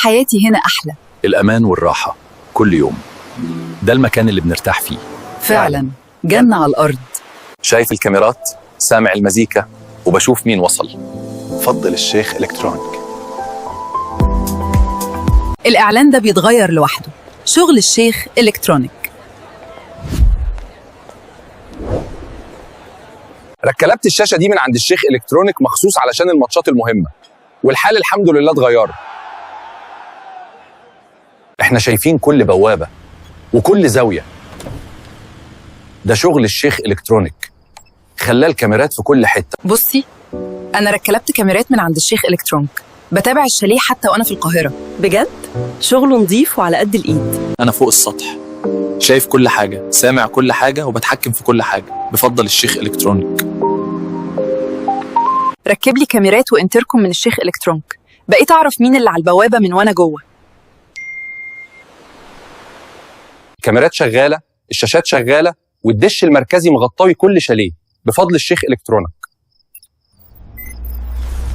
حياتي هنا أحلى. الأمان والراحة كل يوم، ده المكان اللي بنرتاح فيه. فعلا جنة على الأرض. شايف الكاميرات، سامع المزيكا، وبشوف مين وصل. فضل الشيخ إلكترونيك. الإعلان ده بيتغير لوحده. شغل الشيخ إلكترونيك. ركبت الشاشة دي من عند الشيخ إلكترونيك مخصوص علشان الماتشات المهمة، والحال الحمد لله اتغير. احنا شايفين كل بوابة وكل زاوية. ده شغل الشيخ إلكترونيك، خلاه الكاميرات في كل حتة. بصي، أنا ركبت كاميرات من عند الشيخ إلكترونيك، بتابع الشاليه حتى وأنا في القاهرة. بجد؟ شغله نظيف وعلى قد الإيد. أنا فوق السطح، شايف كل حاجة، سامع كل حاجة، وبتحكم في كل حاجة. بفضل الشيخ إلكترونيك. ركب لي كاميرات وانتركم من الشيخ إلكترونيك، بقيت أعرف مين اللي على البوابة من وأنا جوه. الكاميرات شغالة، الشاشات شغالة، والدش المركزي مغطاوي كل شاليه بفضل الشيخ إلكترونيك.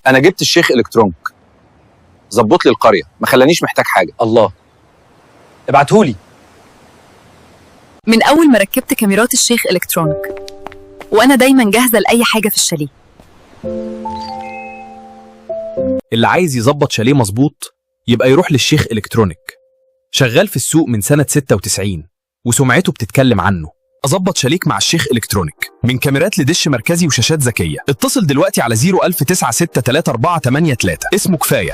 أنا جبت الشيخ إلكترونيك، ظبط لي القرية، ما خلانيش محتاج حاجة. الله، ابعتهولي. من أول ما ركبت كاميرات الشيخ إلكترونيك وأنا دايما جاهزة لأي حاجة في الشاليه. اللي عايز يظبط شاليه مظبوط يبقى يروح للشيخ إلكترونيك. شغال في السوق من سنة 96 وسمعته بتتكلم عنه. أظبط شاليك مع الشيخ إلكترونيك، من كاميرات لدش مركزي وشاشات ذكية. اتصل دلوقتي على 01096634483. اسمه كفاية.